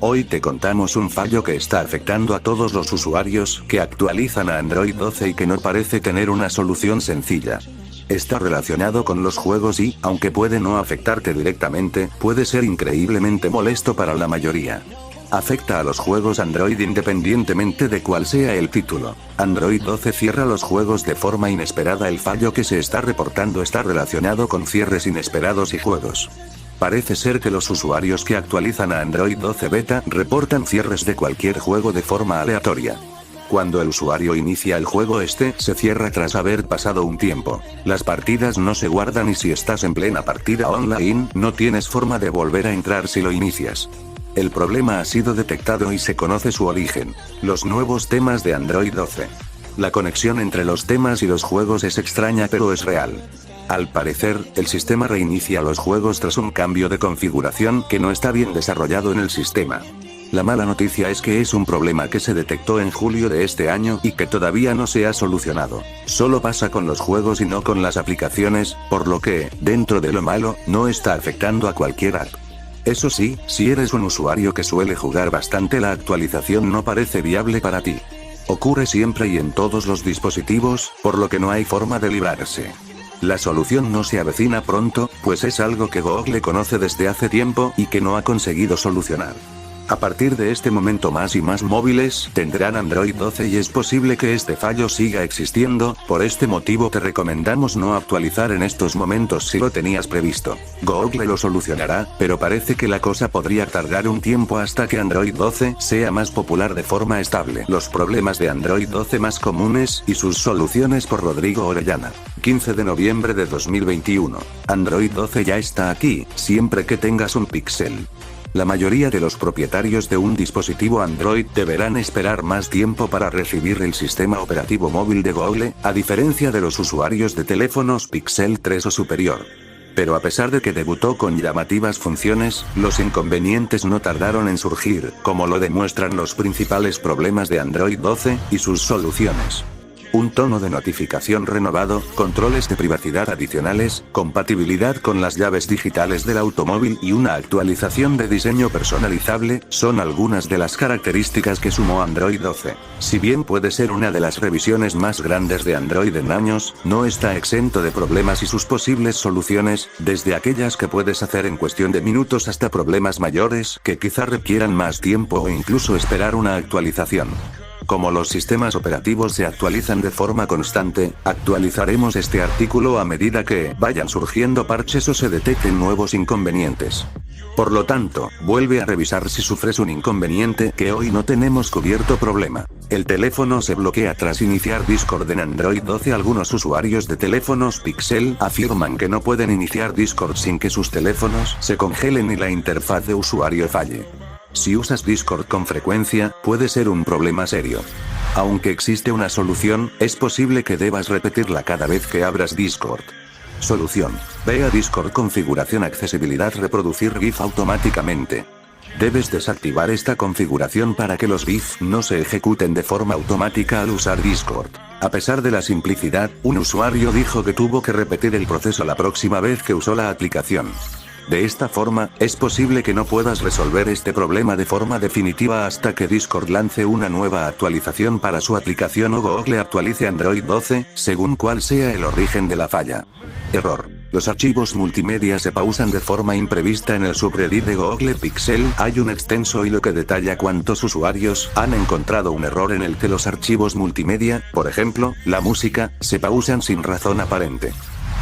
Hoy te contamos un fallo que está afectando a todos los usuarios que actualizan a Android 12 y que no parece tener una solución sencilla. Está relacionado con los juegos y, aunque puede no afectarte directamente, puede ser increíblemente molesto para la mayoría. Afecta a los juegos Android independientemente de cuál sea el título. Android 12 cierra los juegos de forma inesperada. El fallo que se está reportando está relacionado con cierres inesperados y juegos. Parece ser que los usuarios que actualizan a Android 12 Beta reportan cierres de cualquier juego de forma aleatoria. Cuando el usuario inicia el juego, este se cierra tras haber pasado un tiempo. Las partidas no se guardan y si estás en plena partida online, no tienes forma de volver a entrar si lo inicias. El problema ha sido detectado y se conoce su origen: los nuevos temas de Android 12. La conexión entre los temas y los juegos es extraña pero es real. Al parecer, el sistema reinicia los juegos tras un cambio de configuración que no está bien desarrollado en el sistema. La mala noticia es que es un problema que se detectó en julio de este año y que todavía no se ha solucionado. Solo pasa con los juegos y no con las aplicaciones, por lo que, dentro de lo malo, no está afectando a cualquier app. Eso sí, si eres un usuario que suele jugar bastante, la actualización no parece viable para ti. Ocurre siempre y en todos los dispositivos, por lo que no hay forma de librarse. La solución no se avecina pronto, pues es algo que Google conoce desde hace tiempo y que no ha conseguido solucionar. A partir de este momento más y más móviles tendrán Android 12 y es posible que este fallo siga existiendo. Por este motivo te recomendamos no actualizar en estos momentos si lo tenías previsto. Google lo solucionará, pero parece que la cosa podría tardar un tiempo hasta que Android 12 sea más popular de forma estable. Los problemas de Android 12 más comunes y sus soluciones por Rodrigo Orellana. 15 de noviembre de 2021. Android 12 ya está aquí, siempre que tengas un Pixel. La mayoría de los propietarios de un dispositivo Android deberán esperar más tiempo para recibir el sistema operativo móvil de Google, a diferencia de los usuarios de teléfonos Pixel 3 o superior. Pero a pesar de que debutó con llamativas funciones, los inconvenientes no tardaron en surgir, como lo demuestran los principales problemas de Android 12 y sus soluciones. Un tono de notificación renovado, controles de privacidad adicionales, compatibilidad con las llaves digitales del automóvil y una actualización de diseño personalizable, son algunas de las características que sumó Android 12. Si bien puede ser una de las revisiones más grandes de Android en años, no está exento de problemas y sus posibles soluciones, desde aquellas que puedes hacer en cuestión de minutos hasta problemas mayores que quizá requieran más tiempo o incluso esperar una actualización. Como los sistemas operativos se actualizan de forma constante, actualizaremos este artículo a medida que vayan surgiendo parches o se detecten nuevos inconvenientes. Por lo tanto, vuelve a revisar si sufres un inconveniente que hoy no tenemos cubierto problema. El teléfono se bloquea tras iniciar Discord en Android 12. Algunos usuarios de teléfonos Pixel afirman que no pueden iniciar Discord sin que sus teléfonos se congelen y la interfaz de usuario falle. Si usas Discord con frecuencia, puede ser un problema serio. Aunque existe una solución, es posible que debas repetirla cada vez que abras Discord. Solución: ve a Discord, configuración, accesibilidad, reproducir GIF automáticamente. Debes desactivar esta configuración para que los GIF no se ejecuten de forma automática al usar Discord. A pesar de la simplicidad, un usuario dijo que tuvo que repetir el proceso la próxima vez que usó la aplicación. De esta forma, es posible que no puedas resolver este problema de forma definitiva hasta que Discord lance una nueva actualización para su aplicación o Google actualice Android 12, según cuál sea el origen de la falla. Error: los archivos multimedia se pausan de forma imprevista. En el subreddit de Google Pixel hay un extenso hilo que detalla cuántos usuarios han encontrado un error en el que los archivos multimedia, por ejemplo, la música, se pausan sin razón aparente.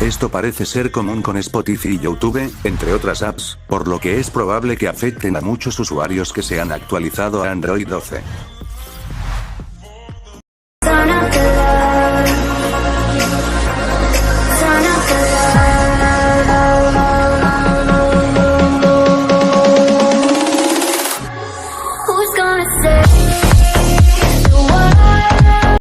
Esto parece ser común con Spotify y YouTube, entre otras apps, por lo que es probable que afecten a muchos usuarios que se han actualizado a Android 12.